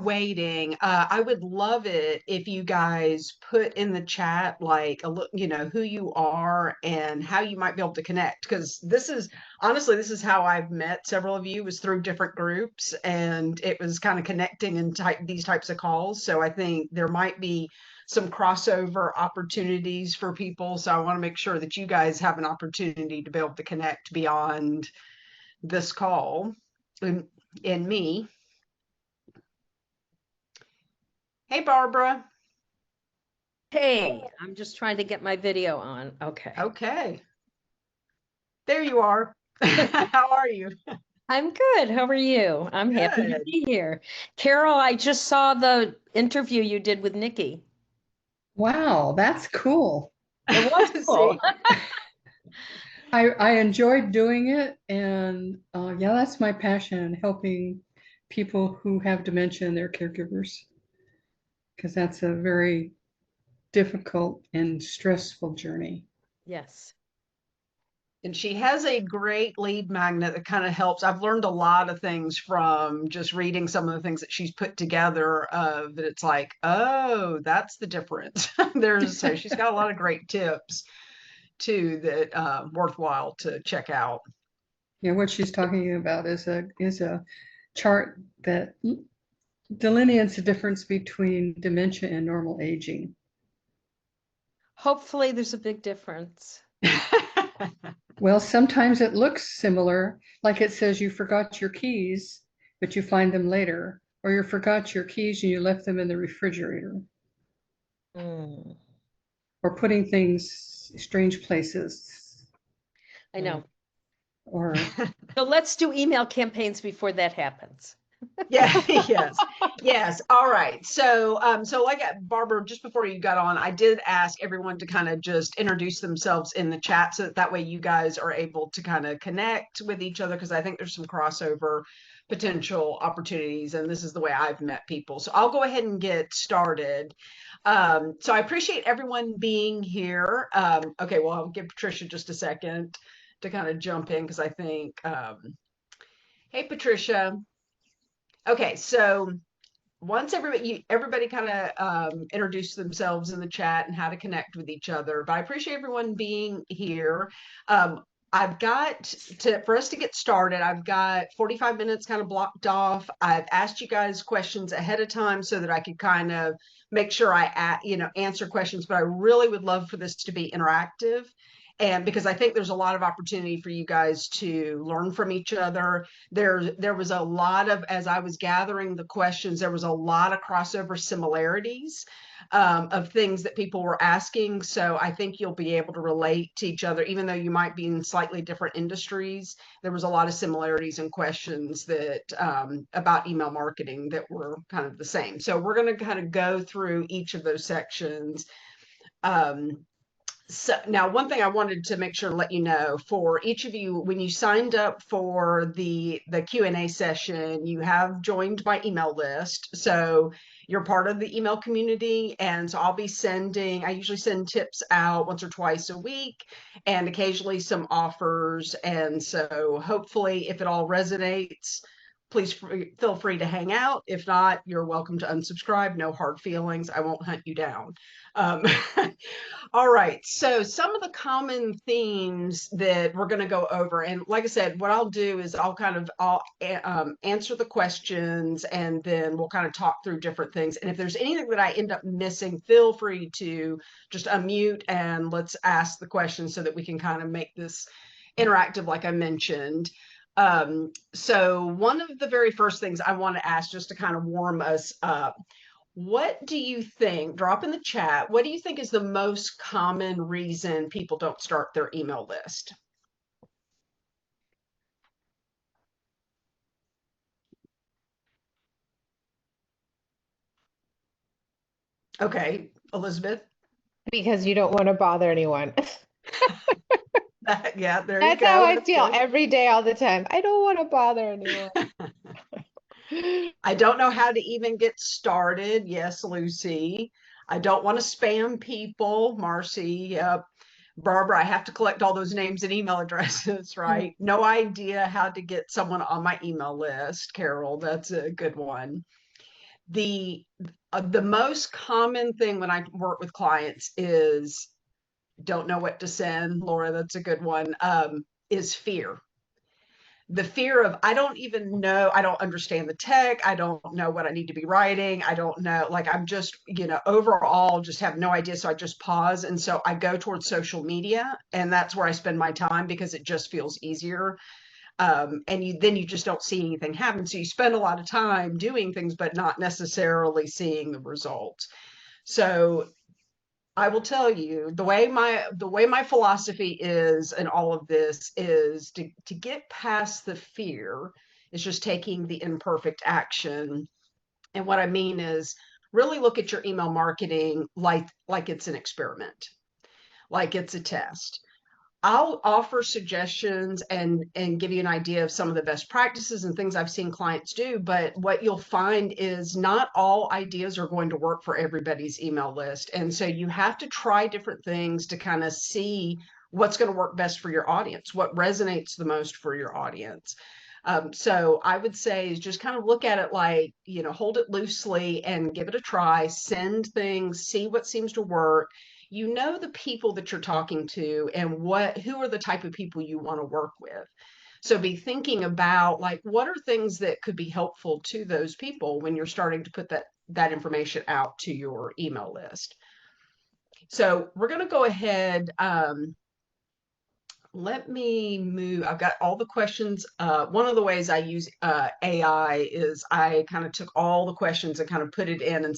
waiting, I would love it if you guys put in the chat like who you are and how you might be able to connect. Because this is honestly, this is how I've met several of you was through different groups, and it was kind of connecting in these types of calls. So I think there might be some crossover opportunities for people. So I want to make sure that you guys have an opportunity to be able to connect beyond this call and me. Hey, Barbara. Hey, I'm just trying to get my video on. Okay. Okay. There you are. How are you? I'm good. How are you? I'm happy to Good. be here. Carol, I just saw the interview you did with Nikki. Wow, that's cool. It was cool. See, I enjoyed doing it, and yeah, that's my passion, helping people who have dementia and their caregivers, because that's a very difficult and stressful journey. Yes. and she has a great lead magnet that kind of helps. I've learned a lot of things from just reading some of the things that she's put together that it's like, oh, that's the difference. So she's got a lot of great tips too that worthwhile to check out. Yeah, what she's talking about is a chart that delineates the difference between dementia and normal aging. Hopefully there's a big difference. Well, sometimes it looks similar, like it says you forgot your keys, but you find them later, or you forgot your keys and you left them in the refrigerator, or putting things strange places. I know. Or So let's do email campaigns before that happens. Yeah, yes. All right. So like Barbara, just before you got on, I did ask everyone to kind of just introduce themselves in the chat so that way you guys are able to kind of connect with each other, because I think there's some crossover potential opportunities, and this is the way I've met people. So I'll go ahead and get started. So I appreciate everyone being here. Okay, well, I'll give Patricia just a second to kind of jump in because I think, hey, Patricia. Okay, so once everybody kind of introduced themselves in the chat and how to connect with each other, but I appreciate everyone being here. I've got for us to get started, I've got 45 minutes kind of blocked off. I've asked you guys questions ahead of time so that I could kind of make sure I answer questions, but I really would love for this to be interactive. And because I think there's a lot of opportunity for you guys to learn from each other. There was a lot of, as I was gathering the questions, there was a lot of crossover similarities of things that people were asking. So I think you'll be able to relate to each other, even though you might be in slightly different industries. There was a lot of similarities and questions that about email marketing that were kind of the same. So we're going to kind of go through each of those sections. So now one thing I wanted to make sure to let you know, for each of you, when you signed up for the Q&A session, you have joined my email list. So you're part of the email community. And so I usually send tips out once or twice a week and occasionally some offers. And so hopefully if it all resonates, please feel free to hang out. If not, you're welcome to unsubscribe. No hard feelings. I won't hunt you down. All right, so some of the common themes that we're going to go over, and like I said, what I'll do is I'll answer the questions, and then we'll kind of talk through different things. And if there's anything that I end up missing, feel free to just unmute and let's ask the question so that we can kind of make this interactive, like I mentioned. So one of the very first things I want to ask, just to kind of warm us up, what do you think, drop in the chat, what do you think is the most common reason people don't start their email list? Okay, Elizabeth. Because you don't want to bother anyone. Yeah, there you go. That's how I That's feel good. every day, all the time. I don't want to bother anyone. I don't know how to even get started. Yes, Lucy. I don't want to spam people. Marcy. Barbara, I have to collect all those names and email addresses, right? No idea how to get someone on my email list. Carol, that's a good one. the most common thing when I work with clients is don't know what to send. Laura, that's a good one. Is fear. The fear of, I don't even know, I don't understand the tech, I don't know what I need to be writing, I don't know, like I'm just, overall just have no idea. So I just pause. And so I go towards social media, and that's where I spend my time because it just feels easier. And then you just don't see anything happen. So you spend a lot of time doing things, but not necessarily seeing the results. So I will tell you the way my philosophy is in all of this is to get past the fear is just taking the imperfect action. And what I mean is really look at your email marketing like it's an experiment, like it's a test. I'll offer suggestions and give you an idea of some of the best practices and things I've seen clients do. But what you'll find is not all ideas are going to work for everybody's email list. And so you have to try different things to kind of see what's going to work best for your audience, what resonates the most for your audience. So I would say is just kind of look at it like, hold it loosely and give it a try, send things, see what seems to work. The people that you're talking to and who are the type of people you want to work with. So be thinking about like, what are things that could be helpful to those people when you're starting to put that information out to your email list. So we're going to go ahead. Let me move. I've got all the questions. One of the ways I use AI is I kind of took all the questions and kind of put it in and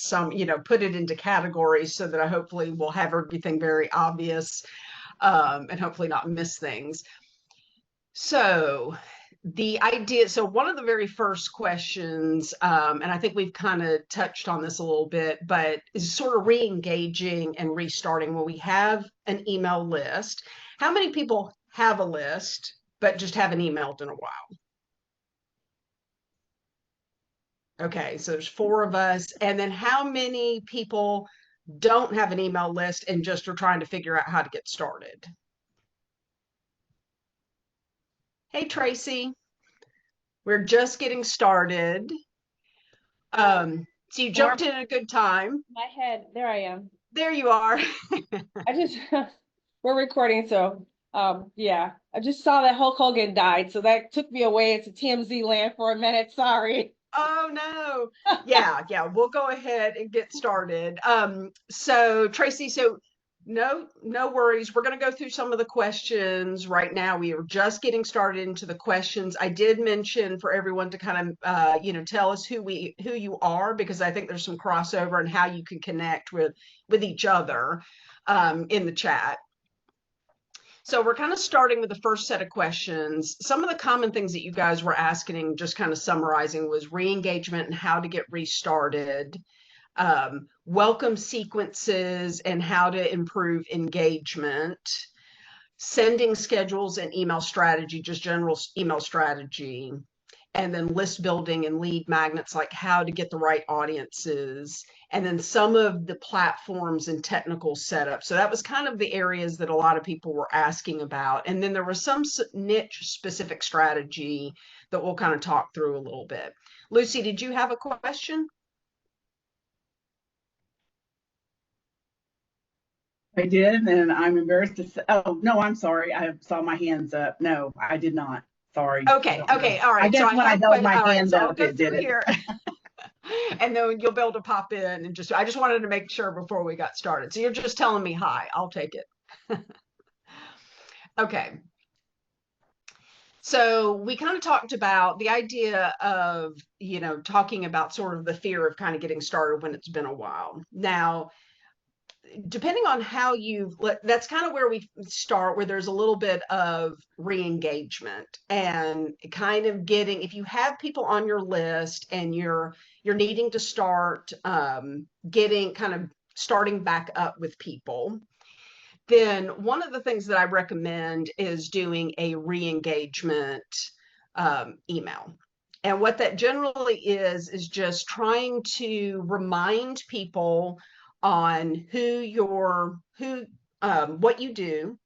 put it into categories so that I hopefully will have everything very obvious and hopefully not miss things. So one of the very first questions, and I think we've kind of touched on this a little bit, but is sort of re-engaging and restarting when we have an email list. How many people have a list, but just haven't emailed in a while? Okay, so there's 4 of us. And then how many people don't have an email list and just are trying to figure out how to get started? Hey, Tracy, we're just getting started. So you jumped in at a good time. My head, there I am. There you are. I just, we're recording, so yeah. I just saw that Hulk Hogan died, so that took me away into TMZ land for a minute. Sorry. Oh no. Yeah, we'll go ahead and get started. So Tracy, no worries. We're going to go through some of the questions right now. We are just getting started into the questions. I did mention for everyone to kind of tell us who you are, because I think there's some crossover and how you can connect with each other in the chat. So we're kind of starting with the first set of questions. Some of the common things that you guys were asking, just kind of summarizing, was re-engagement and how to get restarted, welcome sequences and how to improve engagement, sending schedules and email strategy, just general email strategy, and then list building and lead magnets, like how to get the right audiences, and then some of the platforms and technical setup. So that was kind of the areas that a lot of people were asking about. And then there was some niche specific strategy that we'll kind of talk through a little bit. Lucy, did you have a question? I did, and I'm embarrassed to say, oh, no, I'm sorry. I saw my hands up. No, I did not. Sorry. Okay, all right. I guess so when I held my hand up, it it did it. Here. And then you'll be able to pop in and I just wanted to make sure before we got started. So you're just telling me hi. I'll take it. Okay. So we kind of talked about the idea of, talking about sort of the fear of kind of getting started when it's been a while. Now, depending on how that's kind of where we start, where there's a little bit of re-engagement and kind of if you have people on your list and you're needing to start starting back up with people, then one of the things that I recommend is doing a re-engagement email. And what that generally is just trying to remind people on what you do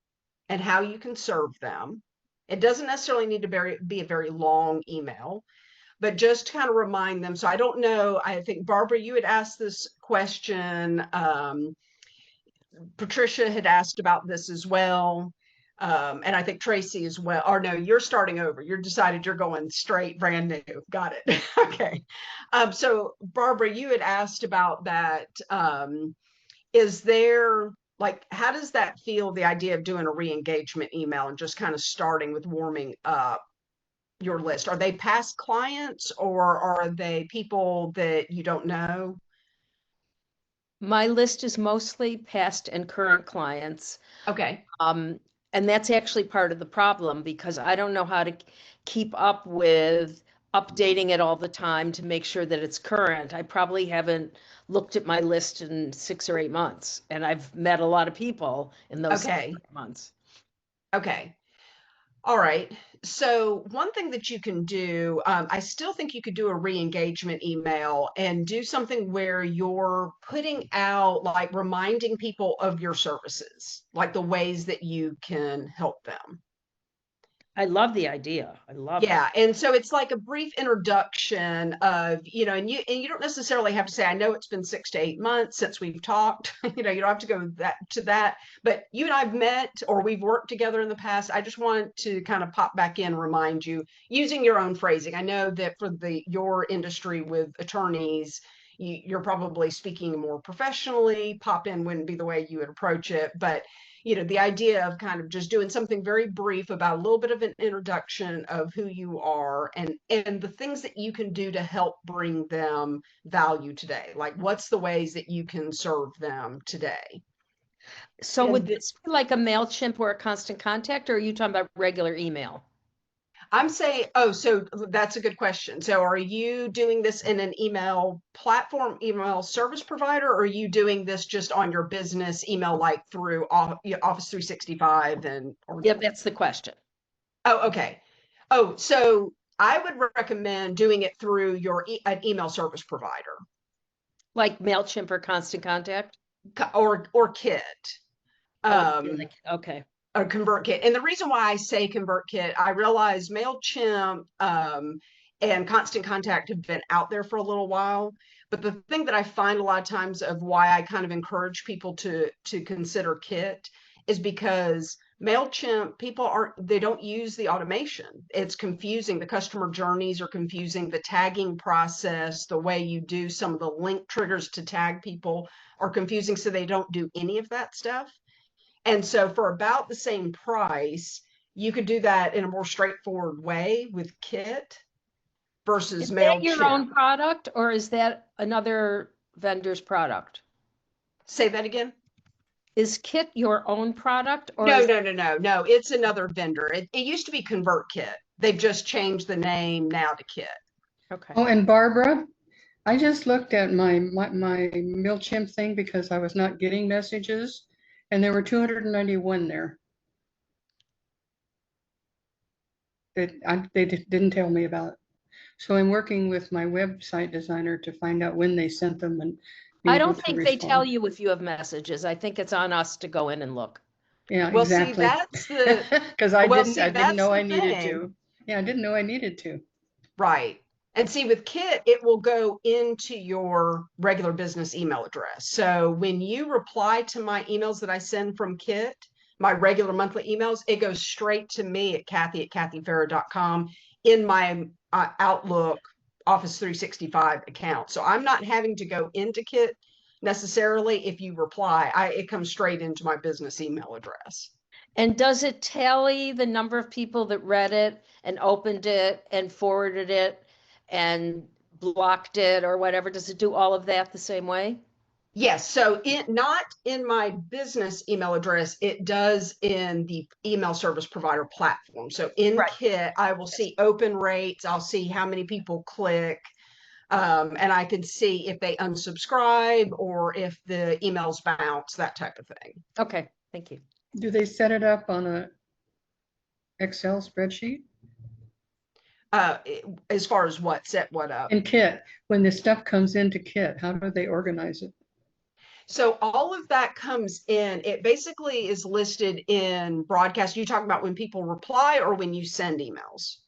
and how you can serve them. It doesn't necessarily need to be a very long email, but just to kind of remind them. So I don't know, I think Barbara, you had asked this question. Patricia had asked about this as well. And I think Tracy as well. Or no, you're starting over. You're decided you're going straight brand new. Got it. Okay. So Barbara, you had asked about that. Is there, like, how does that feel, the idea of doing a re-engagement email and just kind of starting with warming up your list? Are they past clients or are they people that you don't know? My list is mostly past and current clients. Okay. And that's actually part of the problem because I don't know how to keep up with updating it all the time to make sure that it's current. I probably haven't looked at my list in 6 or 8 months, and I've met a lot of people in those Okay. months. Okay. All right. So one thing that you can do, I still think you could do a re-engagement email and do something where you're putting out, like reminding people of your services, like the ways that you can help them. I love the idea. I love it. Yeah, and so it's like a brief introduction of, and you don't necessarily have to say, I know it's been 6 to 8 months since we've talked. You don't have to go to that, but you and I've met or we've worked together in the past. I just want to kind of pop back in, remind you using your own phrasing. I know that for your industry with attorneys, you're probably speaking more professionally. Pop in wouldn't be the way you would approach it, but the idea of kind of just doing something very brief about a little bit of an introduction of who you are and the things that you can do to help bring them value today. Like, what's the ways that you can serve them today? So And would this be like a MailChimp or a Constant Contact, or are you talking about regular email? I'm saying, oh, so that's a good question. So are you doing this in an email platform, email service provider, or are you doing this just on your business email, like through Office 365 Yeah, that's the question. Oh, okay. Oh, so I would recommend doing it through an email service provider Like MailChimp or Constant Contact? or Kit. Okay. Or ConvertKit. And the reason why I say ConvertKit, I realize MailChimp and Constant Contact have been out there for a little while. But the thing that I find a lot of times of why I kind of encourage people to consider Kit is because MailChimp, they don't use the automation. It's confusing. The customer journeys are confusing. The tagging process, the way you do some of the link triggers to tag people are confusing. So they don't do any of that stuff. And so for about the same price, you could do that in a more straightforward way with Kit versus Is that your MailChimp. own product or is that another vendor's product? Say that again. Is Kit your own product or No. It's another vendor. It used to be ConvertKit. They've just changed the name now to Kit. Okay. Oh, and Barbara, I just looked at my MailChimp thing because I was not getting messages, and there were 291 there. They didn't tell me about. So I'm working with my website designer to find out when they sent them and be I able don't to think they tell respond. you if you have messages. I think it's on us to go in and look. Yeah, Well, exactly. see, that's the because I well, didn't see, I didn't that's know the I needed thing. to. Yeah, I didn't know I needed to. Right. And see, with Kit, it will go into your regular business email address. So when you reply to my emails that I send from Kit, my regular monthly emails, it goes straight to me at Kathy@kathyfarrow.com in my Outlook Office 365 account. So I'm not having to go into Kit necessarily. If you reply, it comes straight into my business email address. And does it tally the number of people that read it and opened it and forwarded it and blocked it or whatever? Does it do all of that the same way? Yes, so not in my business email address, it does in the email service provider platform. So in Right. Kit, I will see open rates, I'll see how many people click, and I can see if they unsubscribe or if the emails bounce, that type of thing. Okay, thank you. Do they set it up on a Excel spreadsheet? As far as set what up? In Kit, when the stuff comes into Kit, how do they organize it? So all of that comes in, it basically is listed in broadcast. You talk about when people reply or when you send emails?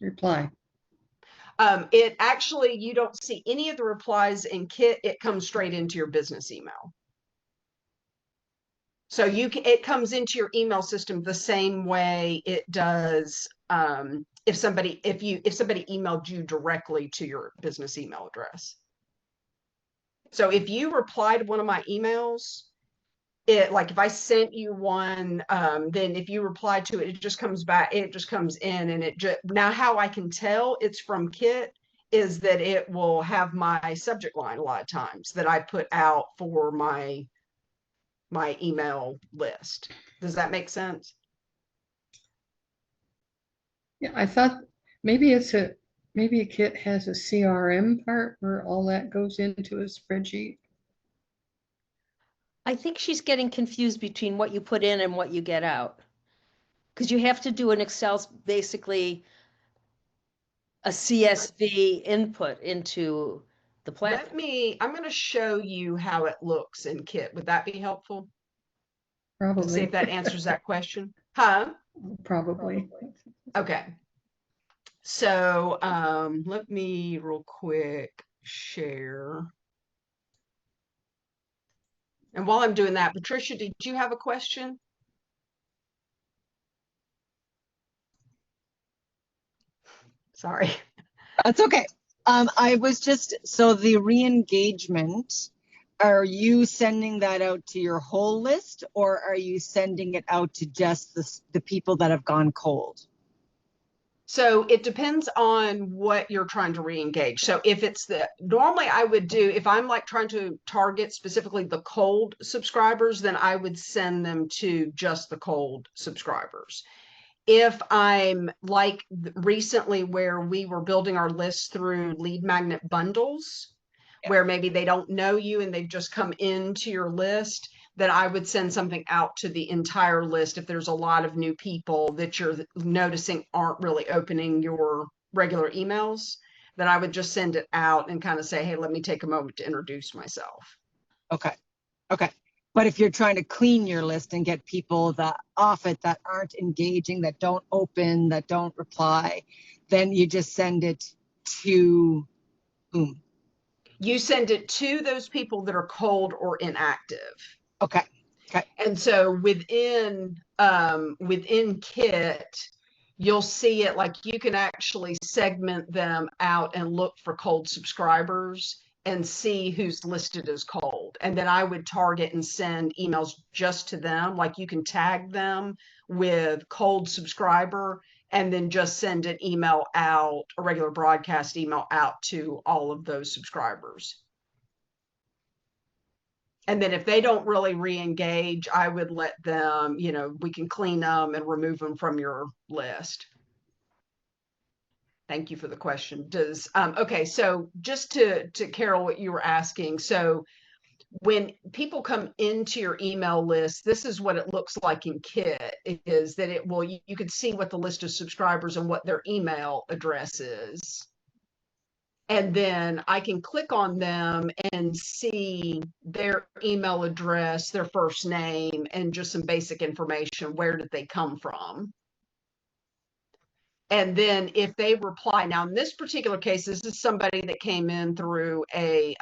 Reply. It actually, you don't see any of the replies in Kit. It comes straight into your business email. So it comes into your email system the same way it does if somebody emailed you directly to your business email address. So if you reply to one of my emails, like if I sent you one, then if you reply to it, it just comes back, it just comes in, and now how I can tell it's from Kit is that it will have my subject line a lot of times that I put out for my email list. Does that make sense? Yeah, I thought maybe maybe Kit has a CRM part where all that goes into a spreadsheet. I think she's getting confused between what you put in and what you get out. Because you have to do an Excel, basically a CSV input into the platform. I'm going to show you how it looks in Kit. Would that be helpful? To see Probably. if that answers that question. Huh? Probably. Okay. So let me real quick share. And while I'm doing that, Patricia, did you have a question? Sorry. That's okay. I was just, so the re-engagement, are you sending that out to your whole list, or are you sending it out to just the people that have gone cold? So it depends on what you're trying to re-engage. So if it's normally I would do, if I'm like trying to target specifically the cold subscribers, then I would send them to just the cold subscribers. If I'm like recently where we were building our list through lead magnet bundles, where maybe they don't know you and they've just come into your list, then I would send something out to the entire list. If there's a lot of new people that you're noticing aren't really opening your regular emails, then I would just send it out and kind of say, hey, let me take a moment to introduce myself. Okay. Okay. But if you're trying to clean your list and get people off it that aren't engaging, that don't open, that don't reply, then you just send it to whom? You send it to those people that are cold or inactive. Okay. Okay. And so within Kit, you'll see it like you can actually segment them out and look for cold subscribers and see who's listed as cold. And then I would target and send emails just to them. Like you can tag them with cold subscriber and then just send an email out, a regular broadcast email out to all of those subscribers. And then if they don't really re-engage, I would let them, we can clean them and remove them from your list. Thank you for the question. Okay, so just to Carol, what you were asking. So when people come into your email list, this is what it looks like in Kit, is that you could see what the list of subscribers and what their email address is. And then I can click on them and see their email address, their first name, and just some basic information. Where did they come from? And then if they reply, now in this particular case, this is somebody that came in through a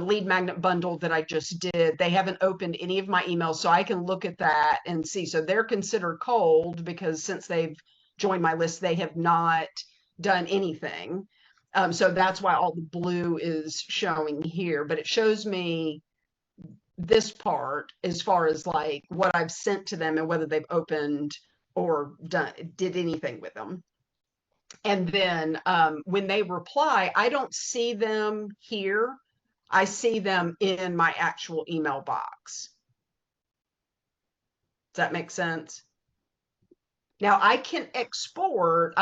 lead magnet bundle that I just did. They haven't opened any of my emails, so I can look at that and see. So they're considered cold because since they've joined my list, they have not done anything. So that's why all the blue is showing here, but it shows me this part as far as like what I've sent to them and whether they've opened or did anything with them. And then when they reply, I don't see them here. I see them in my actual email box. Does that make sense? Now I can export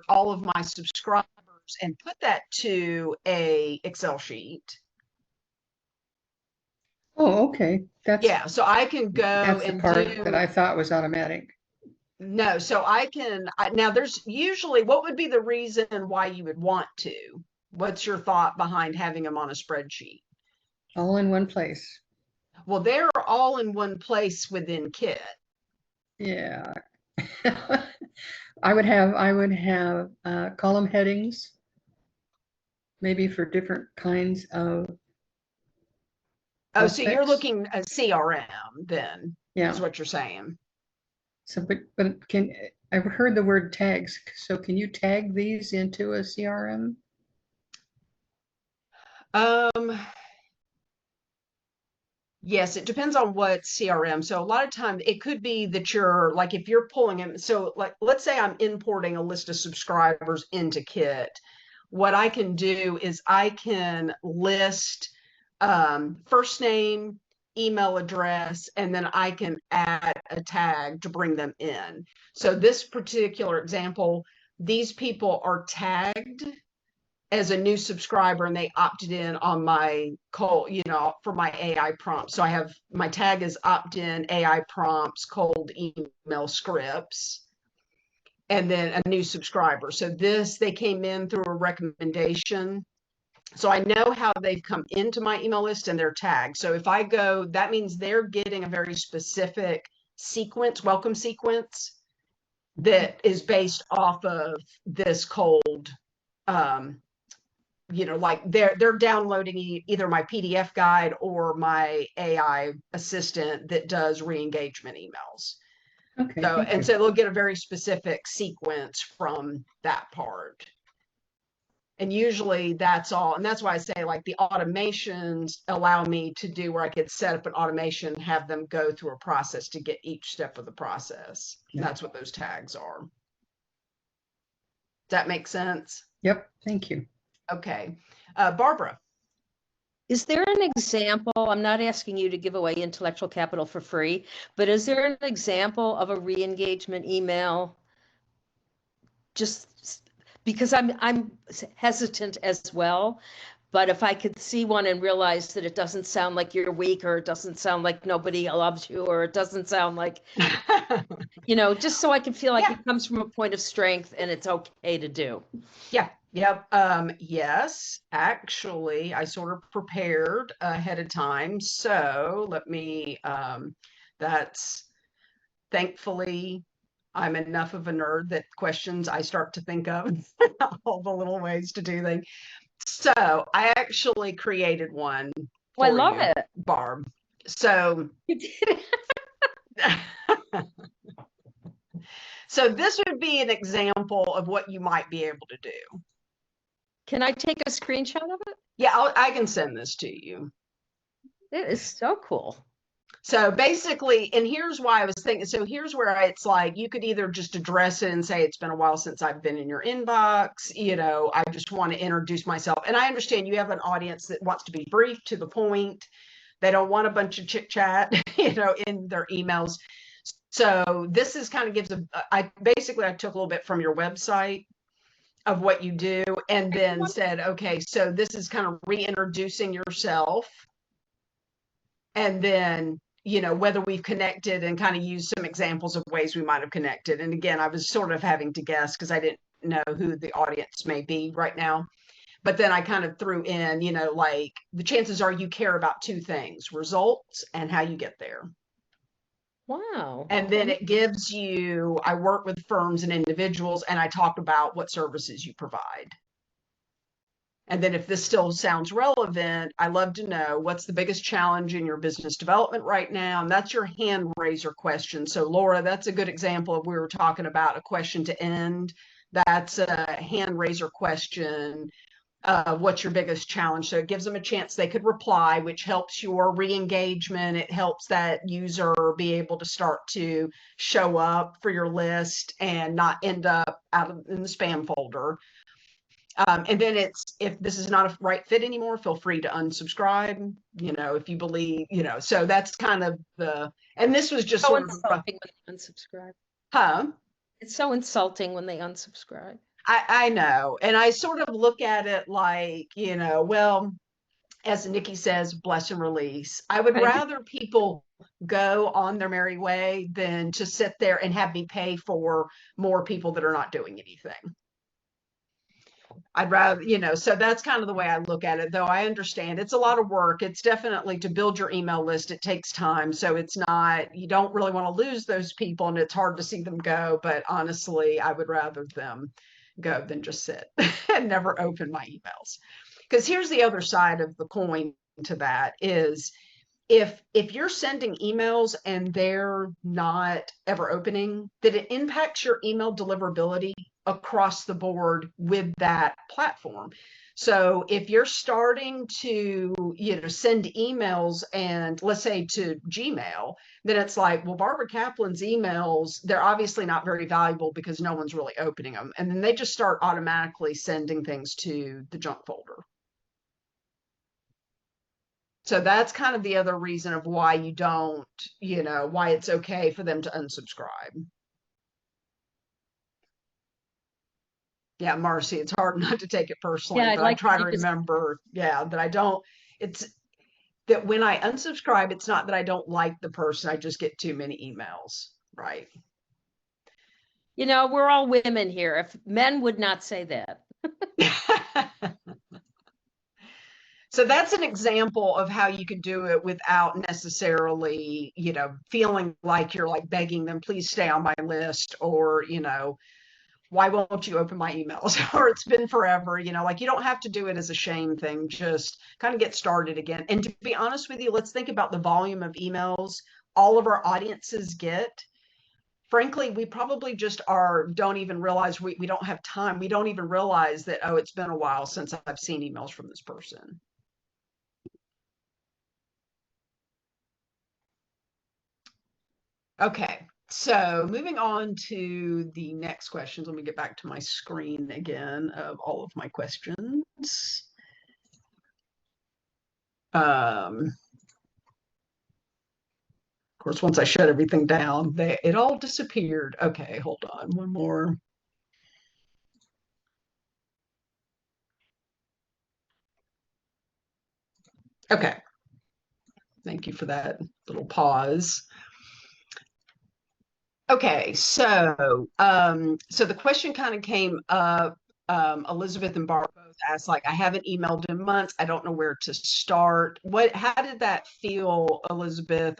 all of my subscribers and put that to a Excel sheet. Oh, okay. Yeah, so I can go that's the part that I thought was automatic. No, so now there's usually, what would be the reason why you would want to? What's your thought behind having them on a spreadsheet? All in one place. Well, they're all in one place within Kit. Yeah. I would have column headings, maybe for different kinds of Oh, so you're prospects. looking at CRM then, Yeah. is what you're saying. So, but I've heard the word tags. So can you tag these into a CRM? Yes, it depends on what CRM. So a lot of times it could be that you're like, if you're pulling in, so like, let's say I'm importing a list of subscribers into Kit. What I can do is I can list first name, email address, and then I can add a tag to bring them in. So this particular example, these people are tagged as a new subscriber and they opted in on my cold, for my AI prompt. So I have my tag is opt-in AI prompts, cold email scripts, and then a new subscriber. So they came in through a recommendation. So I know how they've come into my email list and they're tagged. So if I go, that means they're getting a very specific sequence, welcome sequence that is based off of this cold, like they're downloading either my PDF guide or my AI assistant that does re-engagement emails. Okay. So they'll get a very specific sequence from that part. And usually that's all. And that's why I say like the automations allow me to do where I could set up an automation, have them go through a process to get each step of the process. Yeah. That's what those tags are. Does that make sense? Yep. Thank you. Okay. Barbara. Is there an example? I'm not asking you to give away intellectual capital for free, but is there an example of a re-engagement email? Just because I'm hesitant as well, but if I could see one and realize that it doesn't sound like you're weak, or it doesn't sound like nobody loves you, or it doesn't sound like, just so I can feel like it comes from a point of strength and it's okay to do. Yeah. Yep. Yes, actually, I sort of prepared ahead of time. So let me, that's thankfully, I'm enough of a nerd that questions I start to think of all the little ways to do things. So I actually created one Oh, I for love you, it. Barb. So You did. so this would be an example of what you might be able to do. Can I take a screenshot of it? Yeah, I can send this to you. It is so cool. So basically, and here's why I was thinking, so here's where it's like, you could either just address it and say, it's been a while since I've been in your inbox, I just want to introduce myself. And I understand you have an audience that wants to be brief, to the point. They don't want a bunch of chit chat, in their emails. So this is kind of gives I took a little bit from your website of what you do and then said, okay, so this is kind of reintroducing yourself. And then, whether we've connected, and kind of use some examples of ways we might have connected. And again, I was sort of having to guess because I didn't know who the audience may be right now. But then I kind of threw in, like the chances are you care about two things: results and how you get there. Wow. And then it gives you, I work with firms and individuals, and I talk about what services you provide. And then if this still sounds relevant, I love to know what's the biggest challenge in your business development right now. And that's your hand raiser question. So Laura, that's a good example of, we were talking about a question to end. That's a hand raiser question. What's your biggest challenge? So it gives them a chance they could reply, which helps your re-engagement. It helps that user be able to start to show up for your list and not end up in the spam folder. And then if this is not a right fit anymore, feel free to unsubscribe, if you believe, so that's kind of and this was just so sort insulting when they unsubscribe. Huh? It's so insulting when they unsubscribe. I know. And I sort of look at it like, well, as Nikki says, bless and release. I would rather people go on their merry way than to sit there and have me pay for more people that are not doing anything. I'd rather, so that's kind of the way I look at it, though I understand it's a lot of work. It's definitely to build your email list. It takes time. So it's not, you don't really want to lose those people and it's hard to see them go. But honestly, I would rather them go than just sit and never open my emails. Because here's the other side of the coin to that is if you're sending emails and they're not ever opening, that it impacts your email deliverability across the board with that platform. So if you're starting to, send emails and let's say to Gmail, then it's like, well, Barbara Kaplan's emails, they're obviously not very valuable because no one's really opening them. And then they just start automatically sending things to the junk folder. So that's kind of the other reason of why you don't, why it's okay for them to unsubscribe. Yeah, Marcy, it's hard not to take it personally, Yeah, I'd but I like try to to just- remember, that I don't, it's that when I unsubscribe, it's not that I don't like the person, I just get too many emails, right? We're all women here. If men would not say that. So that's an example of how you could do it without necessarily, feeling like you're like begging them, please stay on my list, or, why won't you open my emails? Or it's been forever, like you don't have to do it as a shame thing, just kind of get started again. And to be honest with you, let's think about the volume of emails all of our audiences get. Frankly, we probably just don't even realize we don't have time. We don't even realize that, oh, it's been a while since I've seen emails from this person. Okay, so moving on to the next questions. Let me get back to my screen again of all of my questions. Of course, once I shut everything down, it all disappeared. Okay, hold on, one more. Okay, thank you for that little pause. Okay, so the question kind of came up. Elizabeth and Barb both asked, like, I haven't emailed in months. I don't know where to start. How did that feel, Elizabeth,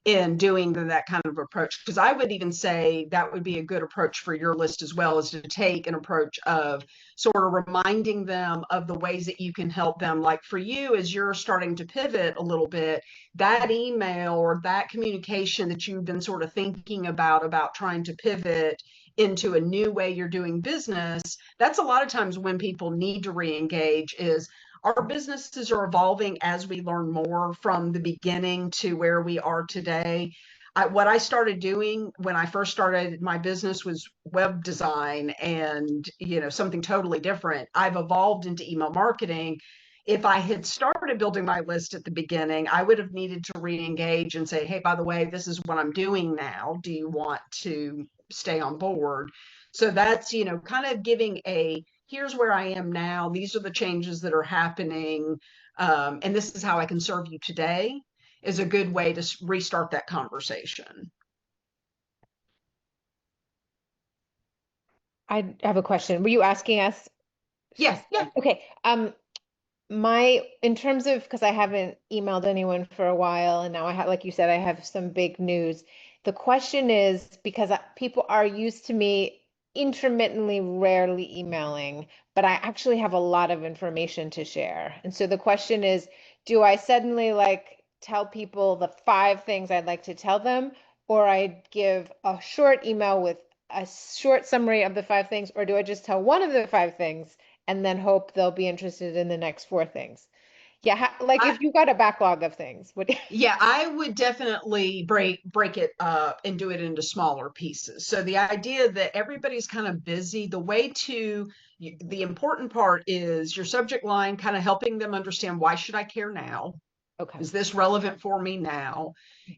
in doing that kind of approach? Because I would even say that would be a good approach for your list as well, is to take an approach of sort of reminding them of the ways that you can help them. Like for you, as you're starting to pivot a little bit, that email or that communication that you've been sort of thinking about trying to pivot into a new way you're doing business, that's a lot of times when people need to re-engage. Is our businesses are evolving as we learn more from the beginning to where we are today. What I started doing when I first started my business was web design and, something totally different. I've evolved into email marketing. If I had started building my list at the beginning, I would have needed to re-engage and say, hey, by the way, this is what I'm doing now. Do you want to stay on board? So that's, kind of giving here's where I am now. These are the changes that are happening. And this is how I can serve you today, is a good way to restart that conversation. I have a question. Were you asking us? Yeah. Okay. In terms of, because I haven't emailed anyone for a while, and now I have, like you said, I have some big news. The question is, because people are used to me intermittently, rarely emailing, but I actually have a lot of information to share. And so the question is, do I suddenly tell people the 5 things I'd like to tell them, or I give a short email with a short summary of the 5 things, or do I just tell one of the 5 things and then hope they'll be interested in the next 4 things? Yeah, if you got a backlog of things, Yeah, I would definitely break it up and do it into smaller pieces. So the idea that everybody's kind of busy, the important part is your subject line, kind of helping them understand, why should I care now? Okay. Is this relevant for me now?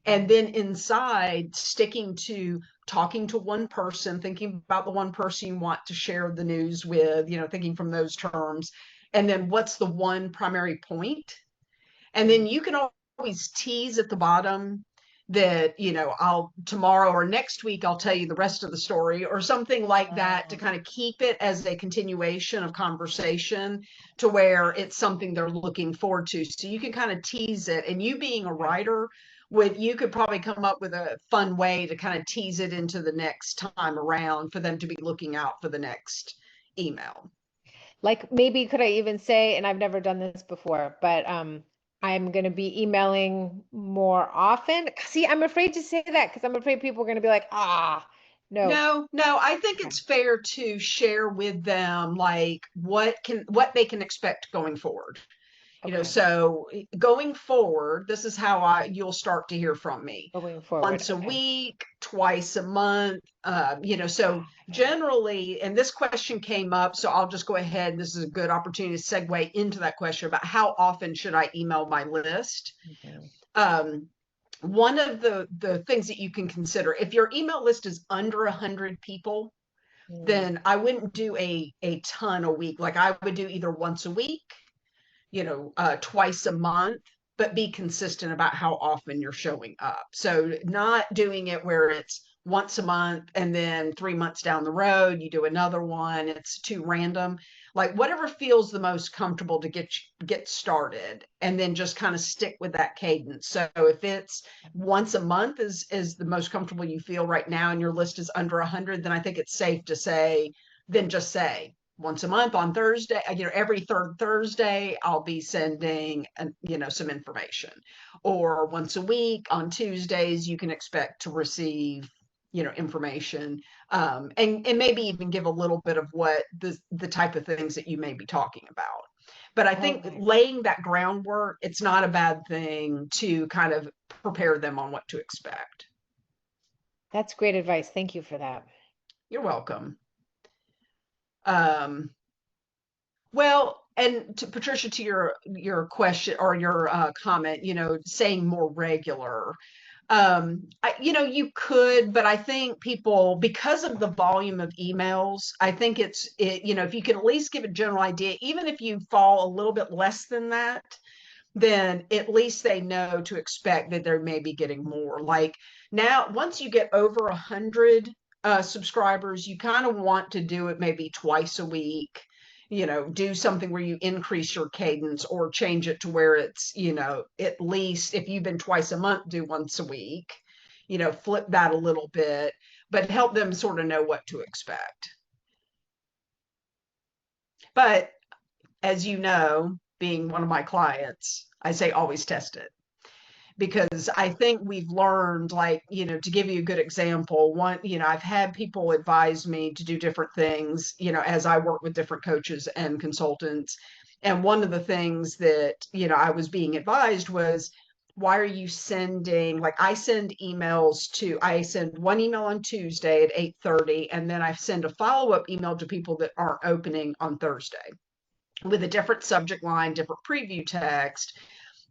And then inside, sticking to talking to one person, thinking about the one person you want to share the news with, thinking from those terms. And then what's the one primary point? And then you can always tease at the bottom, that, you know, I'll tomorrow or next week, I'll tell you the rest of the story or something like that to kind of keep it as a continuation of conversation to where it's something they're looking forward to. So you can kind of tease it. And you being a writer, you could probably come up with a fun way to kind of tease it into the next time around for them to be looking out for the next email. Like maybe could I even say, and I've never done this before, but I'm going to be emailing more often. See, I'm afraid to say that because I'm afraid people are going to be like, no. No, I think it's fair to share with them like what they can expect going forward. You know, Okay. so going forward, this is how you'll start to hear from me. Going forward. Once a Okay. week, twice a month, you know, so generally, and this question came up, so I'll just go ahead. This is a good opportunity to segue into that question about how often should I email my list? Mhm. One of the things that you can consider, if your email list is under 100 people, then I wouldn't do a ton a week. Like I would do either once a week, you know, twice a month, but be consistent about how often you're showing up. So not doing it where it's once a month and then 3 months down the road you do another one. It's too random. Like whatever feels the most comfortable to get started, and then just kind of stick with that cadence. So if it's once a month is the most comfortable you feel right now, and your list is under 100, then I think it's safe to say, then just say once a month on Thursday, you know, every third Thursday, I'll be sending, you know, some information. Or once a week on Tuesdays, you can expect to receive, you know, information, and maybe even give a little bit of what the type of things that you may be talking about. But I think laying that groundwork, it's not a bad thing to kind of prepare them on what to expect. That's great advice. Thank you for that. You're welcome. Well, and to Patricia, to your question or your comment, you know, saying more regular, you know, you could, but I think people, because of the volume of emails, I think you know, if you can at least give a general idea, even if you fall a little bit less than that, then at least they know to expect that they may be getting more. Like now, once you get over 100 subscribers, you kind of want to do it maybe twice a week. You know, do something where you increase your cadence or change it to where it's, you know, at least if you've been twice a month, do once a week, you know, flip that a little bit, but help them sort of know what to expect. But as you know, being one of my clients, I say always test it, because I think we've learned, like, you know, to give you a good example, you know, I've had people advise me to do different things, you know, as I work with different coaches and consultants. And one of the things that, you know, I was being advised was, why are you sending, like I send one email on Tuesday at 8:30, and then I send a follow-up email to people that aren't opening on Thursday with a different subject line, different preview text.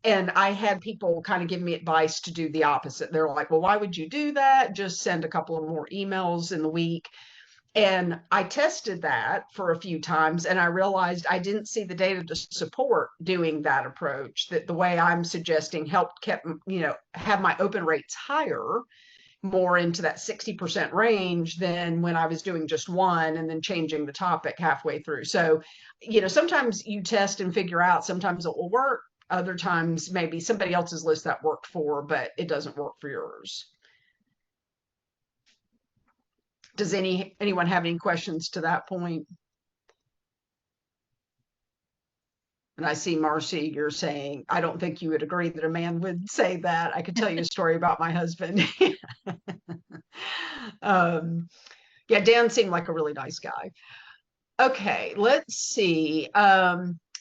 And I had people kind of give me advice to do the opposite. They're like, well, why would you do that? Just send a couple of more emails in the week. And I tested that for a few times, and I realized I didn't see the data to support doing that approach, that the way I'm suggesting kept, you know, have my open rates higher, more into that 60% range than when I was doing just one and then changing the topic halfway through. So, you know, sometimes you test and figure out, sometimes it will work. Other times, maybe somebody else's list that worked for, but it doesn't work for yours. Does anyone have any questions to that point? And I see, Marcy, you're saying, I don't think you would agree that a man would say that. I could tell you a story about my husband. Yeah, Dan seemed like a really nice guy. Okay, let's see.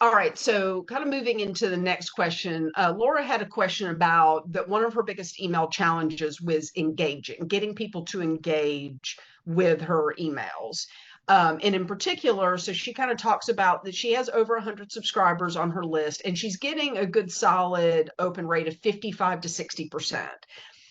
All right, so kind of moving into the next question. Laura had a question about that one of her biggest email challenges was getting people to engage with her emails. And in particular, so she kind of talks about that she has over 100 subscribers on her list, and she's getting a good solid open rate of 55 to 60%.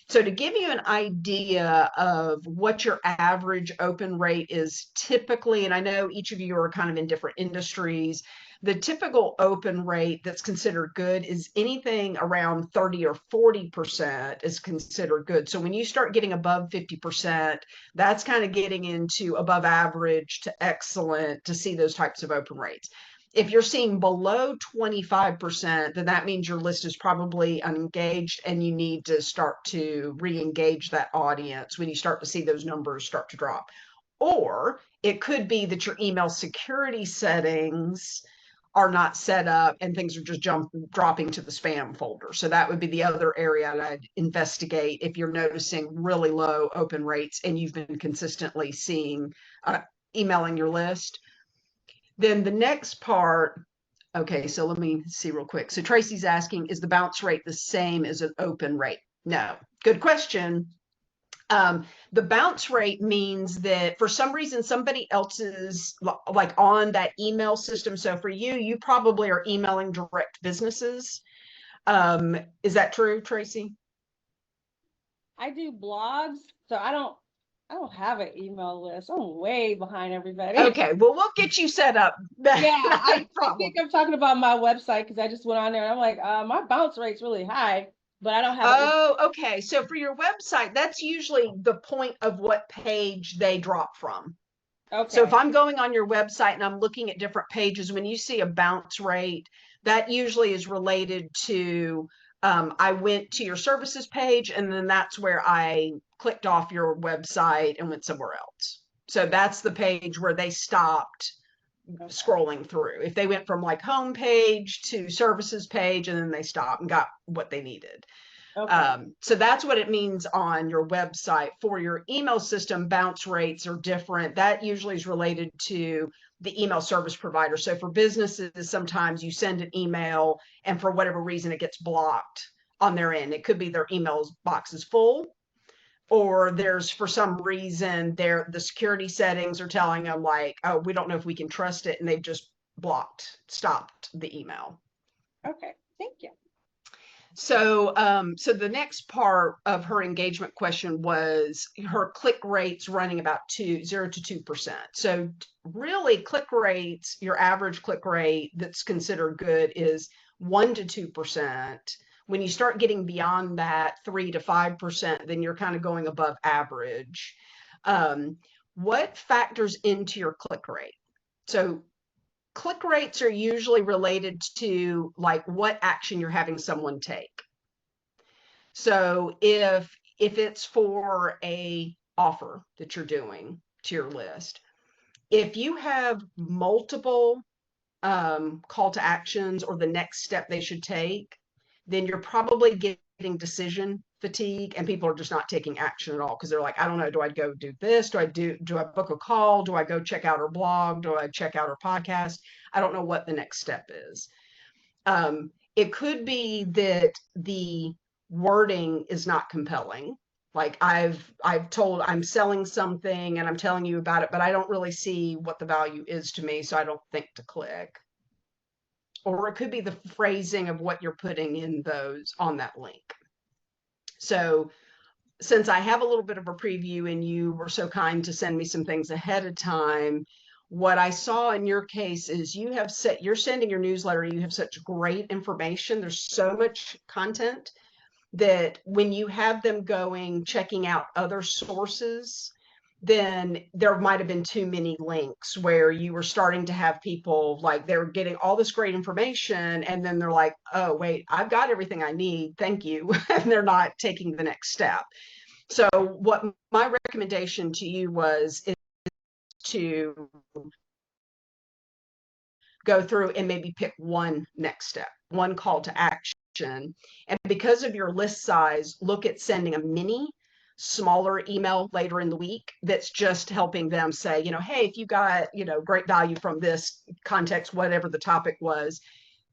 So to give you an idea of what your average open rate is typically, and I know each of you are kind of in different industries, The typical open rate that's considered good is anything around 30 or 40% is considered good. So when you start getting above 50%, that's kind of getting into above average to excellent to see those types of open rates. If you're seeing below 25%, then that means your list is probably unengaged and you need to start to re-engage that audience when you start to see those numbers start to drop. Or it could be that your email security settings are not set up and things are just dropping to the spam folder. So that would be the other area I'd investigate if you're noticing really low open rates and you've been consistently seeing emailing your list. Then the next part, okay, so let me see real quick. So Tracy's asking, is the bounce rate the same as an open rate? No. Good question. The bounce rate means that for some reason, somebody else is like on that email system. So for you, you probably are emailing direct businesses. Is that true, Tracy? I do blogs, so I don't have an email list. I'm way behind everybody. Okay, well, we'll get you set up. Yeah, I think I'm talking about my website because I just went on there and I'm like, my bounce rate's really high, but I don't have. Oh, okay. So for your website, that's usually the point of what page they drop from. Okay. So if I'm going on your website and I'm looking at different pages, when you see a bounce rate, that usually is related to I went to your services page and then that's where I clicked off your website and went somewhere else. So that's the page where they stopped scrolling through. If they went from like home page to services page and then they stopped and got what they needed. Okay. So that's what it means on your website. For your email system, bounce rates are different. That usually is related to the email service provider. So for businesses, sometimes you send an email and for whatever reason it gets blocked on their end. It could be their email box is full, or there's for some reason the security settings are telling them like, oh, we don't know if we can trust it, and they've just stopped the email. Okay, thank you. So, so the next part of her engagement question was her click rates running about 0 to 2%. So really click rates, your average click rate that's considered good is 1 to 2%. When you start getting beyond that 3 to 5%, then you're kind of going above average. What factors into your click rate? So click rates are usually related to like what action you're having someone take. So if it's for a offer that you're doing to your list, if you have multiple call to actions or the next step they should take, then you're probably getting decision fatigue and people are just not taking action at all because they're like, I don't know, do I go do this? Do I book a call? Do I go check out her blog? Do I check out her podcast? I don't know what the next step is. It could be that the wording is not compelling. Like I'm selling something and I'm telling you about it, but I don't really see what the value is to me, so I don't think to click. Or it could be the phrasing of what you're putting in those on that link. So since I have a little bit of a preview and you were so kind to send me some things ahead of time, what I saw in your case is you're sending your newsletter, you have such great information. There's so much content that when you have them checking out other sources, then there might have been too many links where you were starting to have people like they're getting all this great information and then they're like, oh, wait, I've got everything I need. Thank you. And they're not taking the next step. So what my recommendation to you is to go through and maybe pick one next step, one call to action. And because of your list size, look at sending a smaller email later in the week that's just helping them say, hey, if you got, great value from this context, whatever the topic was,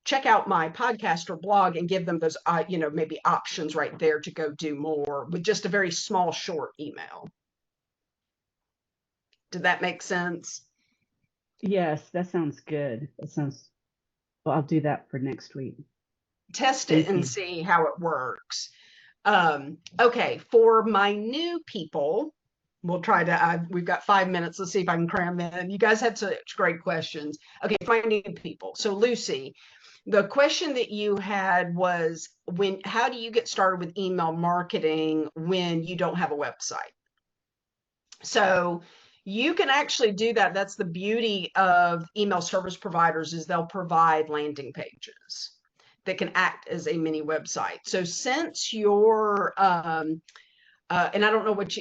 check out my podcast or blog and give them those, maybe options right there to go do more with just a very small, short email. Did that make sense? Yes, that sounds good. Well, I'll do that for next week. Test it and see how it works. Okay, for my new people, We'll try to, we've got 5 minutes. Let's see if I can cram in. You guys had such great questions. Okay, finding people. So Lucy, the question that you had was how do you get started with email marketing when you don't have a website? So you can actually do that. That's the beauty of email service providers, is they'll provide landing pages that can act as a mini website. So since you're, and I don't know what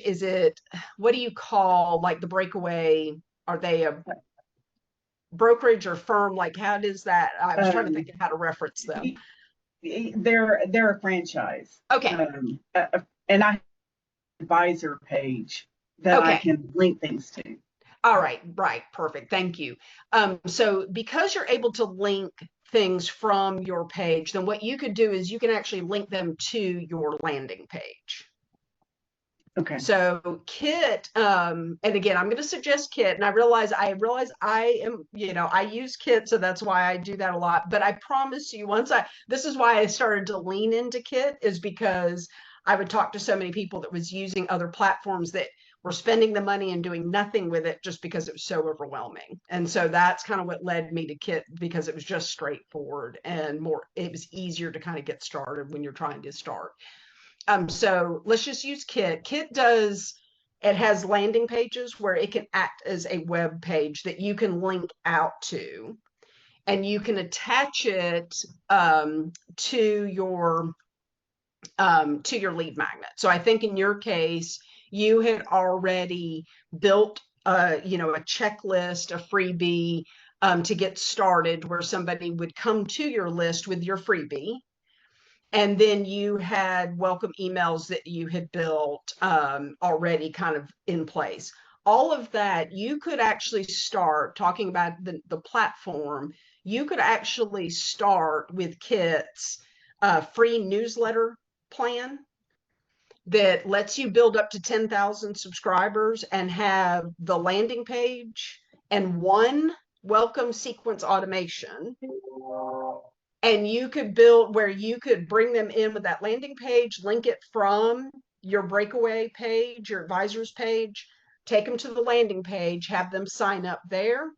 what do you call like the breakaway? Are they a brokerage or firm? Like, how does that? I was trying to think of how to reference them. They're a franchise. Okay. And I have an advisor page that I can link things to. All right. Right. Perfect. Thank you. So because you're able to link things from your page, then what you could do is you can actually link them to your landing page. Okay. So Kit, and again, I'm going to suggest Kit, and I realize I am, I use Kit, so that's why I do that a lot. But I promise you, this is why I started to lean into Kit, is because I would talk to so many people that was using other platforms that were spending the money and doing nothing with it just because it was so overwhelming. And so that's kind of what led me to Kit, because it was just straightforward and it was easier to kind of get started when you're trying to start. So let's just use Kit. It has landing pages where it can act as a web page that you can link out to, and you can attach it to your lead magnet. So I think in your case, you had already built a checklist, a freebie to get started, where somebody would come to your list with your freebie. And then you had welcome emails that you had built already kind of in place. All of that, you could actually start talking about the platform. You could actually start with Kit's free newsletter plan that lets you build up to 10,000 subscribers and have the landing page and one welcome sequence automation. And you could build where you could bring them in with that landing page, link it from your breakaway page, your advisors page, take them to the landing page, have them sign up there.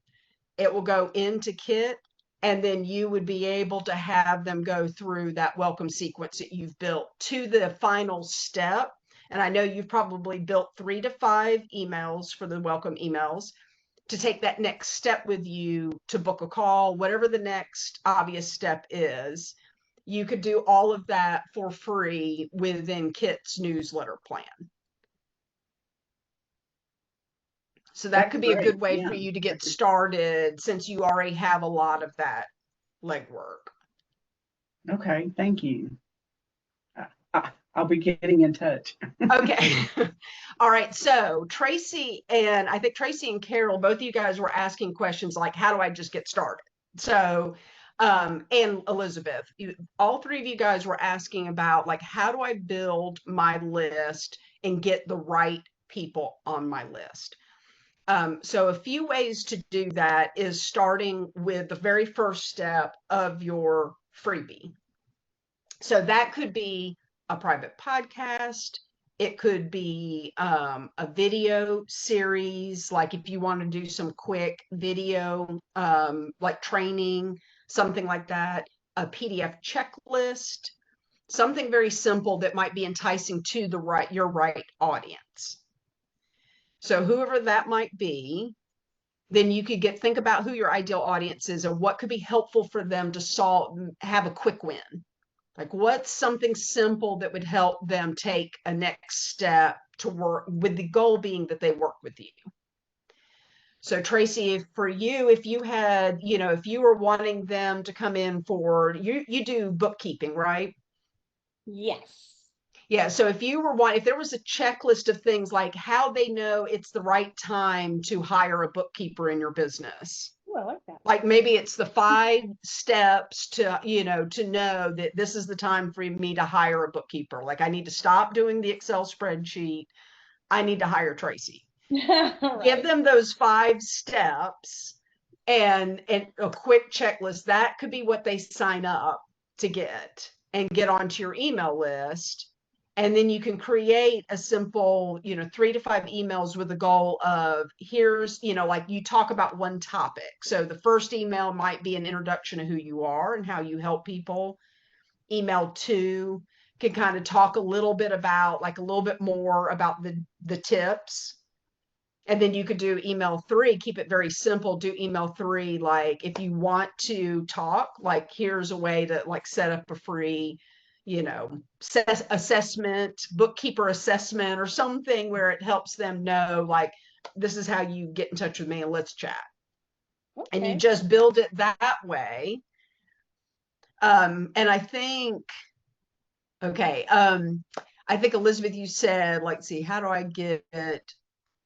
It will go into Kit, and then you would be able to have them go through that welcome sequence that you've built to the final step. And I know you've probably built 3 to 5 emails for the welcome emails, to take that next step with you to book a call, whatever the next obvious step is. You could do all of that for free within Kit's newsletter plan. So that could be a good way for you to get started, since you already have a lot of that legwork. Okay, thank you. I'll be getting in touch. Okay. All right. So Tracy and Carol, both of you guys were asking questions like, how do I just get started? So, and Elizabeth, all 3 of you guys were asking about like, how do I build my list and get the right people on my list? So a few ways to do that is starting with the very first step of your freebie. So that could be a private podcast. It could be a video series, like if you want to do some quick video, like training, something like that, a PDF checklist, something very simple that might be enticing to your right audience. So whoever that might be, then you could think about who your ideal audience is and what could be helpful for them to have a quick win. Like, what's something simple that would help them take a next step to work, with the goal being that they work with you? So Tracy, for you, if you had, if you were wanting them to come in for, you do bookkeeping, right? Yes. Yeah. So if there was a checklist of things like how they know it's the right time to hire a bookkeeper in your business. Ooh, I like that. Like maybe it's the 5 steps to know that this is the time for me to hire a bookkeeper. Like I need to stop doing the Excel spreadsheet. I need to hire Tracy. Right. Give them those 5 steps and a quick checklist. That could be what they sign up to get onto your email list. And then you can create a simple, 3 to 5 emails with the goal of here's, like you talk about one topic. So the first email might be an introduction to who you are and how you help people. Email 2 can kind of talk a little bit about, like a little bit more about the tips. And then you could do email 3, keep it very simple. Do email 3, like if you want to talk, like here's a way to like set up a free, assessment, bookkeeper assessment or something where it helps them know, like, this is how you get in touch with me and let's chat. And you Okay. just build it that way. And I think, okay, I think Elizabeth, you said, like, see, how do I get it?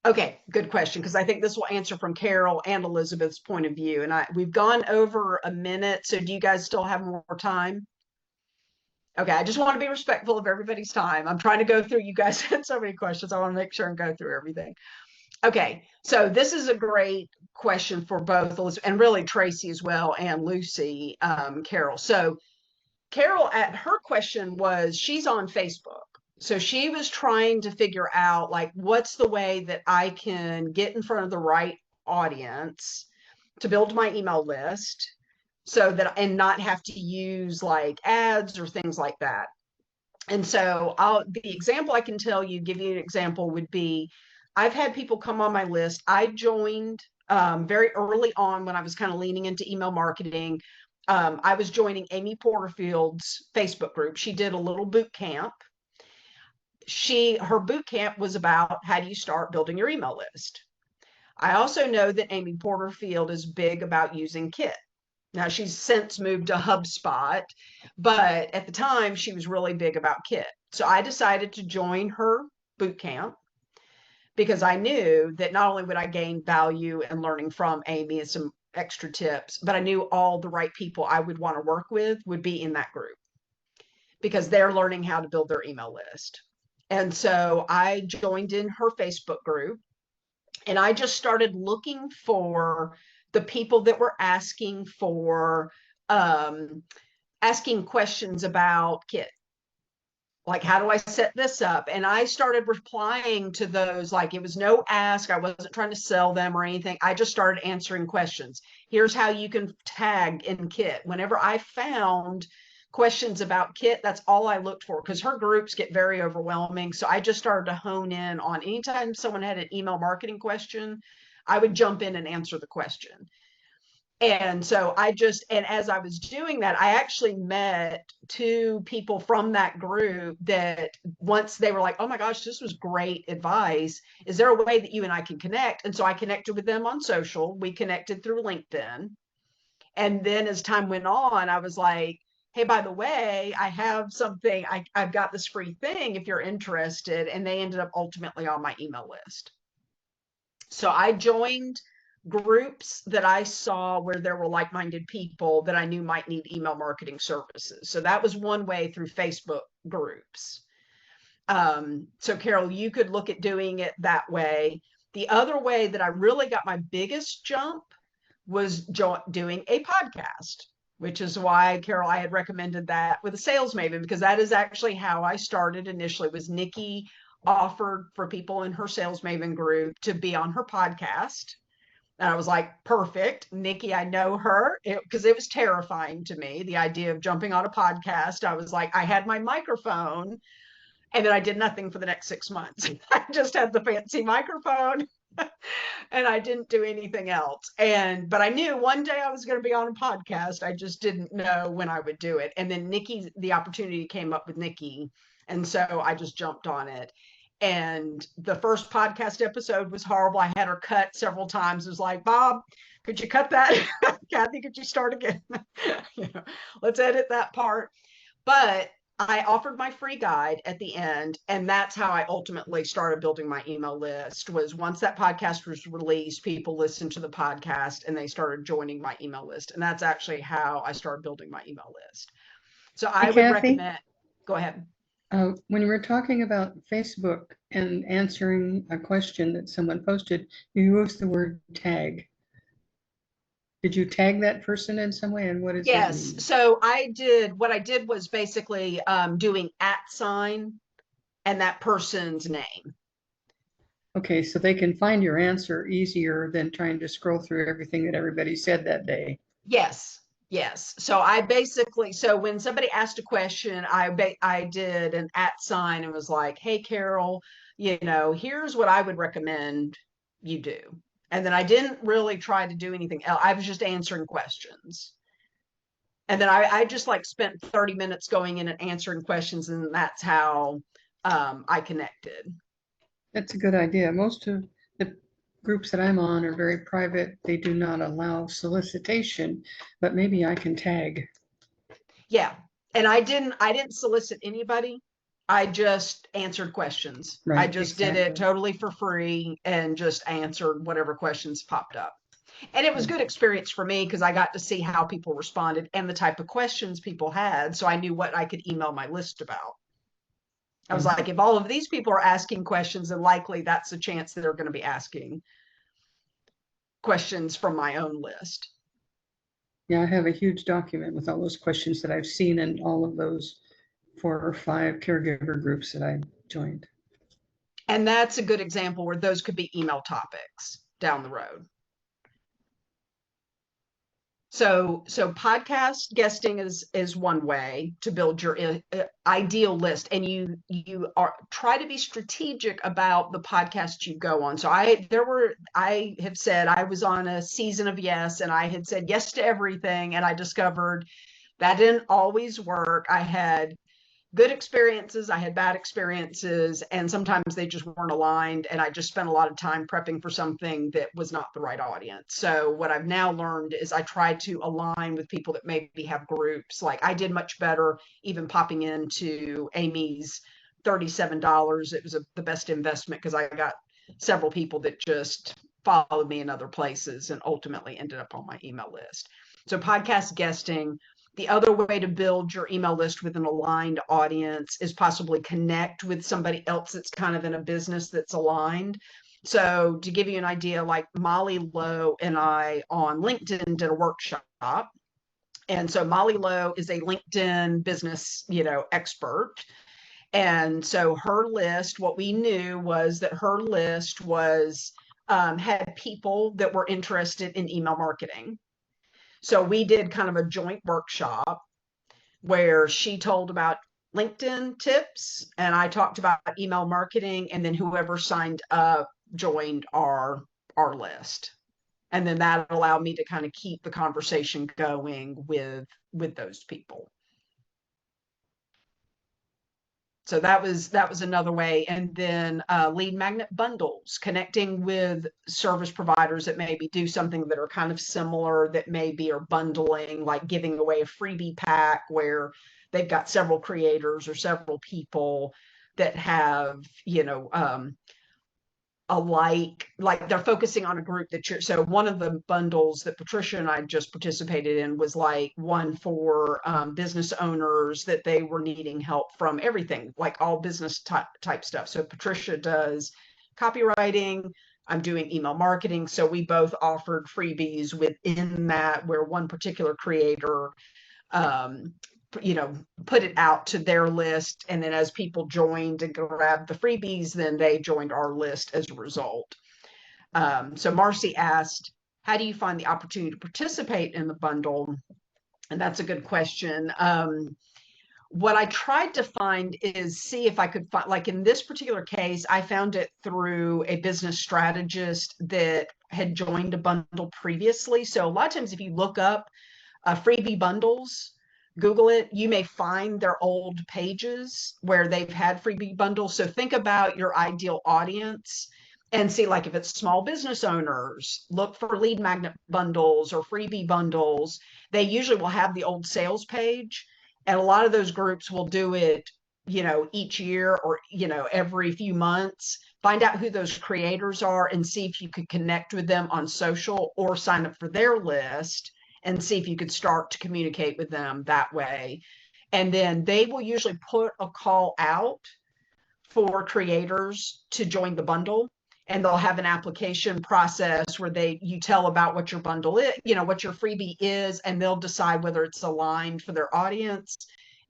Okay, good question, because I think this will answer from Carol and Elizabeth's point of view. And we've gone over a minute, so do you guys still have more time? Okay, I just want to be respectful of everybody's time. I'm trying to go through, you guys had so many questions. I want to make sure and go through everything. Okay, so this is a great question for both Elizabeth and really Tracy as well, and Lucy, Carol. So Carol, her question was, she's on Facebook. So she was trying to figure out, like, what's the way that I can get in front of the right audience to build my email list so that, and not have to use like ads or things like that. And so the example I can give you an example would be, I've had people come on my list. I joined very early on when I was kind of leaning into email marketing. I was joining Amy Porterfield's Facebook group. She did a little boot camp. Her boot camp was about how do you start building your email list. I also know that Amy Porterfield is big about using Kit. Now she's since moved to HubSpot, but at the time she was really big about Kit. So I decided to join her boot camp because I knew that not only would I gain value and learning from Amy and some extra tips, but I knew all the right people I would want to work with would be in that group because they're learning how to build their email list. And so I joined in her Facebook group and I just started looking for the people that were asking questions about Kit. Like, how do I set this up? And I started replying to those, like it was no ask. I wasn't trying to sell them or anything. I just started answering questions. Here's how you can tag in Kit. Whenever I found questions about Kit, that's all I looked for because her groups get very overwhelming. So I just started to hone in on anytime someone had an email marketing question, I would jump in and answer the question. And so and as I was doing that, I actually met 2 people from that group that once they were like, oh my gosh, this was great advice. Is there a way that you and I can connect? And so I connected with them on social. We connected through LinkedIn. And then as time went on, I was like, hey, by the way, I have something, I've got this free thing if you're interested. And they ended up ultimately on my email list. So I joined groups that I saw where there were like-minded people that I knew might need email marketing services. So that was one way through Facebook groups. So Carol, you could look at doing it that way. The other way that I really got my biggest jump was doing a podcast, which is why, Carol, I had recommended that with a Sales Maven, because that is actually how I started initially. Was Nikki offered for people in her Sales Maven group to be on her podcast. And I was like, perfect. Nikki, I know her because it was terrifying to me, the idea of jumping on a podcast. I was like, I had my microphone and then I did nothing for the next 6 months. I just had the fancy microphone and I didn't do anything else. But I knew one day I was going to be on a podcast. I just didn't know when I would do it. And then the opportunity came up with Nikki. And so I just jumped on it. And the first podcast episode was horrible. I had her cut several times. It was like, Bob, could you cut that? Kathy, could you start again? Let's edit that part. But I offered my free guide at the end. And that's how I ultimately started building my email list. Was once that podcast was released, people listened to the podcast and they started joining my email list. And that's actually how I started building my email list. So I would recommend, go ahead. When you were talking about Facebook and answering a question that someone posted, you used the word tag. Did you tag that person in some way? And what is Yes. that mean? So what I did was basically doing @ and that person's name. Okay, so they can find your answer easier than trying to scroll through everything that everybody said that day. Yes. Yes. So I basically, so when somebody asked a question, I did an @ sign and was like, hey, Carol, here's what I would recommend you do. And then I didn't really try to do anything else. I was just answering questions. And then I just like spent 30 minutes going in and answering questions, and that's how I connected. That's a good idea. Most of the groups that I'm on are very private. They do not allow solicitation, but maybe I can tag. Yeah. And I didn't solicit anybody. I just answered questions. I Right, just did it exactly. totally for free and just answered whatever questions popped up. And it was good experience for me because I got to see how people responded and the type of questions people had. So I knew what I could email my list about. I was like, if all of these people are asking questions, then likely that's a chance that they're going to be asking questions from my own list. Yeah, I have a huge document with all those questions that I've seen in all of those 4 or 5 caregiver groups that I joined. And that's a good example where those could be email topics down the road. So podcast guesting is one way to build your ideal list, and you try to be strategic about the podcast you go on. So I have said I was on a season of Yes, and I had said yes to everything, and I discovered that didn't always work. I had good experiences, I had bad experiences, and sometimes they just weren't aligned, and I just spent a lot of time prepping for something that was not the right audience. So what I've now learned is I try to align with people that maybe have groups. Like I did much better even popping into Amy's $37. It was the best investment because I got several people that just followed me in other places and ultimately ended up on my email list. So podcast guesting. The other way to build your email list with an aligned audience is possibly connect with somebody else that's kind of in a business that's aligned. So to give you an idea, like Molly Lowe and I on LinkedIn did a workshop. And so Molly Lowe is a LinkedIn business, expert. And so her list, what we knew was that her list was had people that were interested in email marketing. So we did kind of a joint workshop where she told about LinkedIn tips and I talked about email marketing, and then whoever signed up joined our list. And then that allowed me to kind of keep the conversation going with those people. So that was another way. And then lead magnet bundles, connecting with service providers that maybe do something that are kind of similar, that maybe are bundling, like giving away a freebie pack where they've got several creators or several people that have, like they're focusing on a group that so one of the bundles that Patricia and I just participated in was like one for business owners that they were needing help from everything, like all business type stuff. So Patricia does copywriting, I'm doing email marketing. So we both offered freebies within that, where one particular creator put it out to their list, and then as people joined and grabbed the freebies, then they joined our list as a result. So Marcy asked, how do you find the opportunity to participate in the bundle? And that's a good question. What I tried to find is see if I could find, like in this particular case, I found it through a business strategist that had joined a bundle previously. So a lot of times if you look up freebie bundles, Google it, you may find their old pages where they've had freebie bundles. So think about your ideal audience and see, like if it's small business owners, look for lead magnet bundles or freebie bundles. They usually will have the old sales page, and a lot of those groups will do it, each year or, every few months. Find out who those creators are and see if you could connect with them on social or sign up for their list and see if you could start to communicate with them that way. And then they will usually put a call out for creators to join the bundle, and they'll have an application process where you tell about what your bundle is, what your freebie is, and they'll decide whether it's aligned for their audience.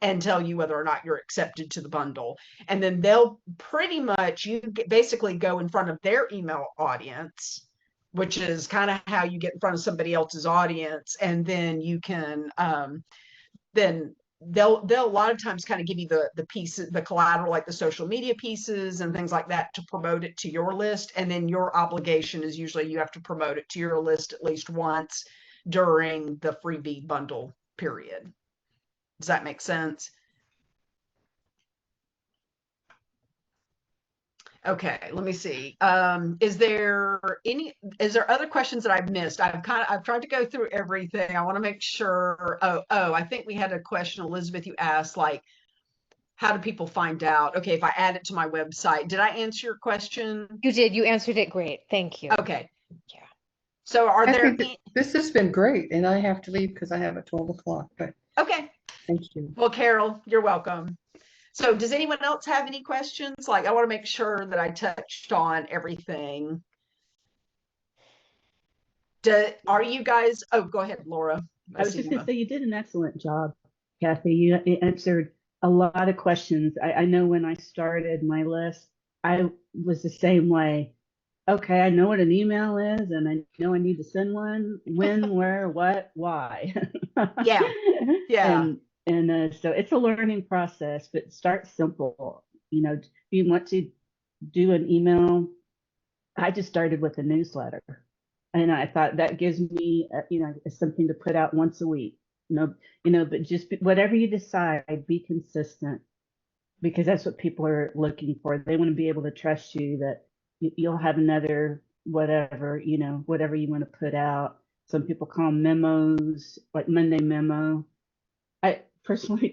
and tell you whether or not you're accepted to the bundle. And then they'll pretty much, basically go in front of their email audience, which is kind of how you get in front of somebody else's audience. And then you can, then they'll a lot of times kind of give you the pieces, the collateral, like the social media pieces and things like that, to promote it to your list. And then your obligation is usually you have to promote it to your list at least once during the freebie bundle period. Does that make sense? Okay, let me see. Is there other questions that I've missed? I've tried to go through everything. I want to make sure. Oh, I think we had a question, Elizabeth, you asked, like, how do people find out? Okay, if I add it to my website. Did I answer your question? You did. You answered it great. Thank you. Okay. Yeah. So are I there think this has been great, and I have to leave because I have at 12 o'clock, but okay. thank you. Well, Carol, you're welcome. So does anyone else have any questions? Like, I want to make sure that I touched on everything. Are you guys, oh, go ahead, Laura. I was just going to say, you did an excellent job, Kathy. You answered a lot of questions. I know when I started my list, I was the same way. Okay, I know what an email is, and I know I need to send one. When, where, what, why. Yeah. And so it's a learning process, but start simple. You know, if you want to do an email, I just started with a newsletter. And I thought that gives me, something to put out once a week. But just whatever you decide, be consistent, because that's what people are looking for. They want to be able to trust you that you'll have another whatever you want to put out. Some people call them memos, like Monday memo. I personally,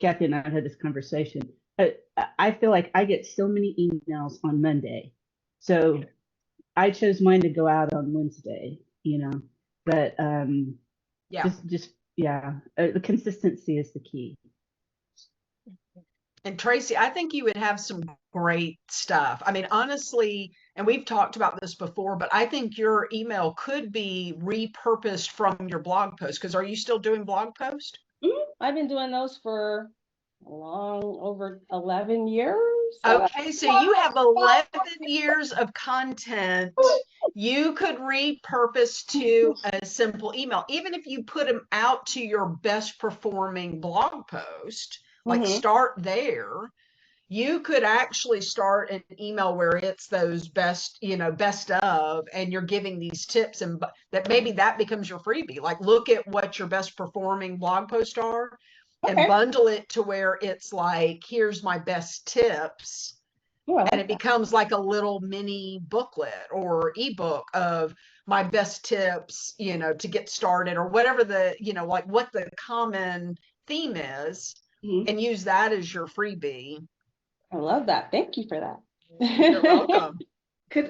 Kathy and I had this conversation. I feel like I get so many emails on Monday, so I chose mine to go out on Wednesday. But the consistency is the key. And Tracy, I think you would have some great stuff. I mean, honestly, and we've talked about this before, but I think your email could be repurposed from your blog post. Because are you still doing blog posts? I've been doing those for long over 11 years. Okay, so you have 11 years of content you could repurpose to a simple email. Even if you put them out to your best performing blog post, like start there, you could actually start an email where it's those best of, and you're giving these tips, and that maybe that becomes your freebie. Like, look at what your best performing blog posts are and bundle it to where it's like, here's my best tips. And it becomes like a little mini booklet or ebook of my best tips, to get started, or whatever like what the common theme is, and use that as your freebie. I love that. Thank you for that. You're welcome.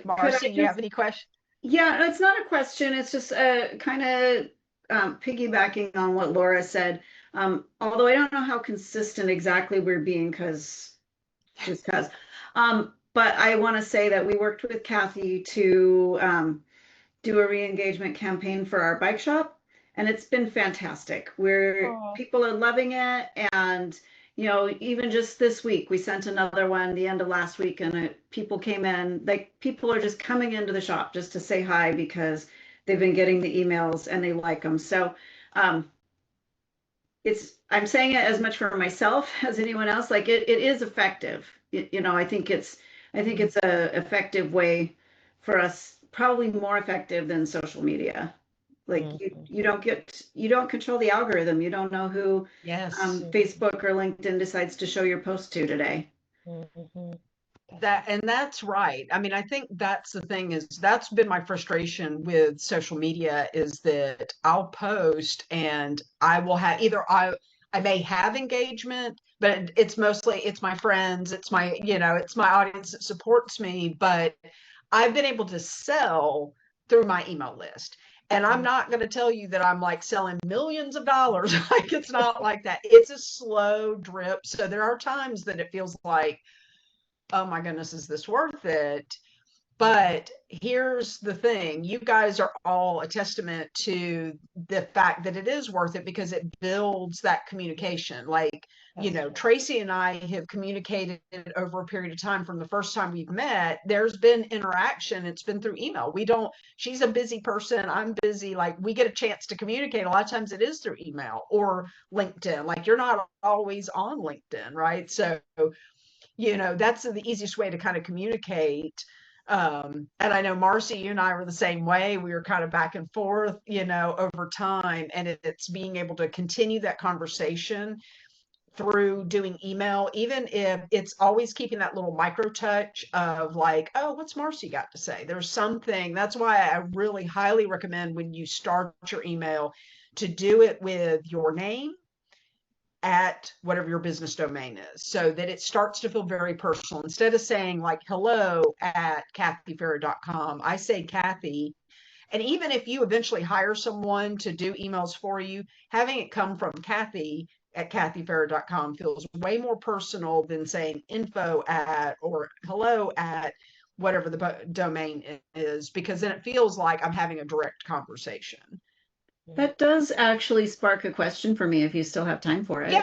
Marcy, you have any questions? Yeah, it's not a question. It's just kind of piggybacking on what Laura said. Although I don't know how consistent exactly we're being, but I want to say that we worked with Kathy to do a re-engagement campaign for our bike shop, and it's been fantastic. People are loving it, and even just this week, we sent another one the end of last week, and people came in, like, people are just coming into the shop just to say hi because they've been getting the emails and they like them. So I'm saying it as much for myself as anyone else. Like, it is effective. I think it's a effective way for us, probably more effective than social media. Like, you don't control the algorithm. You don't know who Facebook or LinkedIn decides to show your post to today. That's right. I mean, I think that's the thing, is that's been my frustration with social media, is that I'll post and I will have I may have engagement, but it's my friends, it's my audience that supports me, but I've been able to sell through my email list. And I'm not going to tell you that I'm like selling millions of dollars. Like, it's not like that. It's a slow drip. So there are times that it feels like, oh my goodness, is this worth it? But here's the thing. You guys are all a testament to the fact that it is worth it, because it builds that communication. Like, you know, Tracy and I have communicated over a period of time from the first time we've met. There's been interaction. It's been through email. We don't, she's a busy person. I'm busy. Like, we get a chance to communicate. A lot of times it is through email or LinkedIn. Like, you're not always on LinkedIn, right? So, you know, that's the easiest way to kind of communicate. And I know Marcy, you and I were the same way. We were kind of back and forth, you know, over time, and it's being able to continue that conversation through doing email, even if it's always keeping that little micro touch of like, oh, what's Marcy got to say? There's something. That's why I really highly recommend when you start your email to do it with your name at whatever your business domain is, so that it starts to feel very personal. Instead of saying like hello at kathyferrer.com, I say Kathy. And even if you eventually hire someone to do emails for you, having it come from Kathy at kathyferrer.com feels way more personal than saying info at or hello at whatever the domain is, because then it feels like I'm having a direct conversation. That does actually spark a question for me if you still have time for it.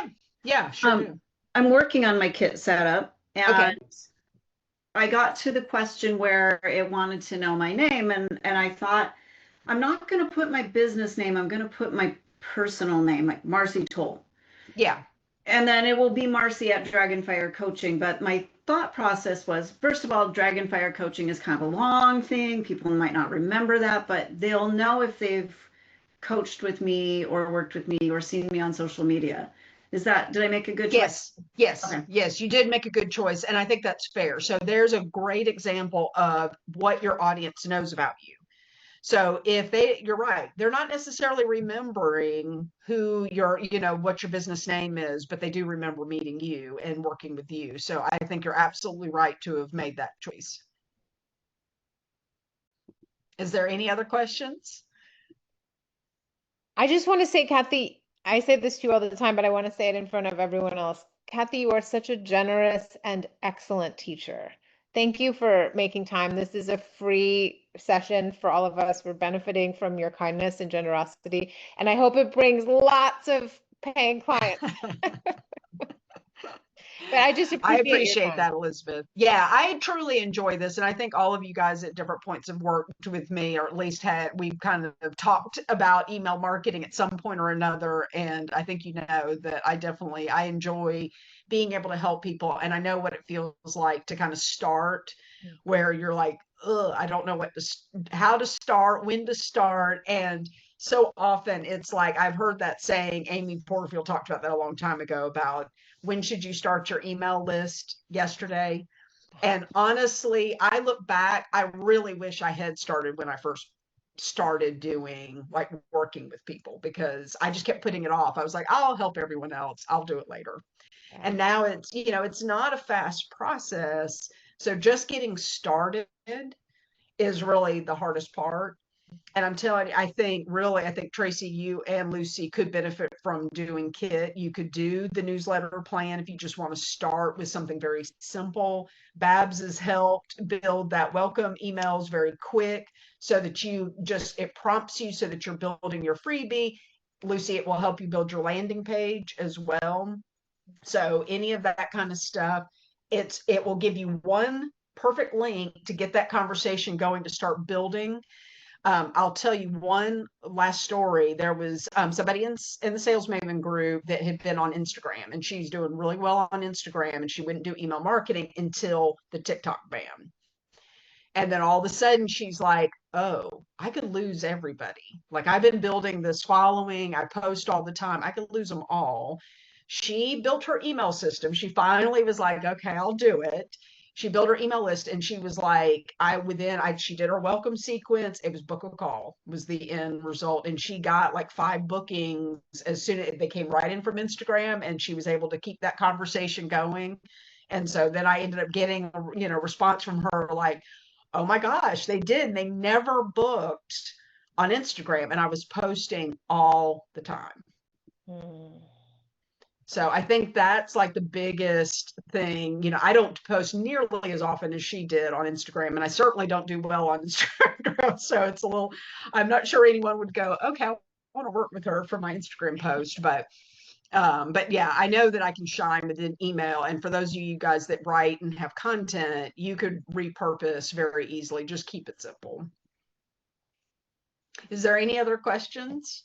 Yeah, sure do. I'm working on my kit setup, and Okay. I got to the question where it wanted to know my name, and I thought, I'm not going to put my business name. I'm going to put my personal name, like Marcy Toll. Yeah. And then it will be Marcy at Dragonfire Coaching. But my thought process was, first of all, Dragonfire Coaching is kind of a long thing. People might not remember that, but they'll know if they've coached with me or worked with me or seen me on social media. Did I make a good choice? Yes, Okay. yes, you did make a good choice. And I think that's fair. So there's a great example of what your audience knows about you. So if you're right, they're not necessarily remembering who you know, what your business name is, but they do remember meeting you and working with you. So I think you're absolutely right to have made that choice. Is there any other questions? I just want to say, Kathy, I say this to you all the time, but I want to say it in front of everyone else. Kathy, you are such a generous and excellent teacher. Thank you for making time. This is a free session for all of us. We're benefiting from your kindness and generosity, and I hope it brings lots of paying clients. But I just appreciate that, Elizabeth. Yeah, I truly enjoy this. And I think all of you guys at different points have worked with me, or at least we've kind of talked about email marketing at some point or another. And I think you know that I enjoy being able to help people. And I know what it feels like to kind of start where you're like, ugh, I don't know how to start, when to start. And so often it's like, I've heard that saying, Amy Porterfield talked about that a long time ago about when should you start your email list yesterday. And honestly, I look back, I really wish I had started when I first started doing like working with people, because I just kept putting it off. I was like, I'll help everyone else. I'll do it later. Yeah. And now it's, you know, it's not a fast process. So just getting started is really the hardest part. And I'm telling you, I think Tracy, you and Lucy could benefit from doing Kit. You could do the newsletter plan if you just want to start with something very simple. Babs has helped build that welcome emails very quick, so that it prompts you so that you're building your freebie. Lucy, it will help you build your landing page as well. So any of that kind of stuff, it will give you one perfect link to get that conversation going, to start building. I'll tell you one last story. There was somebody in the Sales Maven group that had been on Instagram, and she's doing really well on Instagram, and she wouldn't do email marketing until the TikTok ban. And then all of a sudden she's like, oh, I could lose everybody. Like, I've been building this following. I post all the time. I could lose them all. She built her email system. She finally was like, okay, I'll do it. She built her email list, and she was like, she did her welcome sequence. It was book a call was the end result. And she got like 5 bookings as soon as they came right in from Instagram, and she was able to keep that conversation going. And so then I ended up getting a response from her like, oh my gosh, they did. And they never booked on Instagram, and I was posting all the time. So I think that's like the biggest thing. You know, I don't post nearly as often as she did on Instagram, and I certainly don't do well on Instagram. So it's I'm not sure anyone would go, okay, I want to work with her for my Instagram post. But But yeah, I know that I can shine with an email. And for those of you guys that write and have content, you could repurpose very easily. Just keep it simple. Is there any other questions?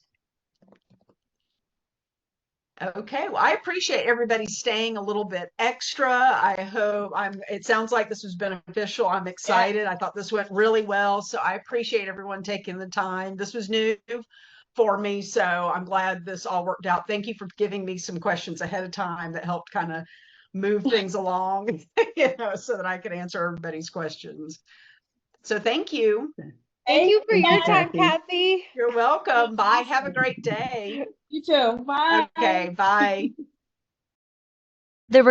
Okay, well, I appreciate everybody staying a little bit extra. I hope it sounds like this was beneficial. I'm excited. I thought this went really well. So I appreciate everyone taking the time. This was new for me, so I'm glad this all worked out. Thank you for giving me some questions ahead of time that helped kind of move things along, so that I could answer everybody's questions. So thank you. Thank you for Thank you, your time, Kathy. Kathy. You're welcome. Bye. Have a great day. You too. Bye. Okay, bye. The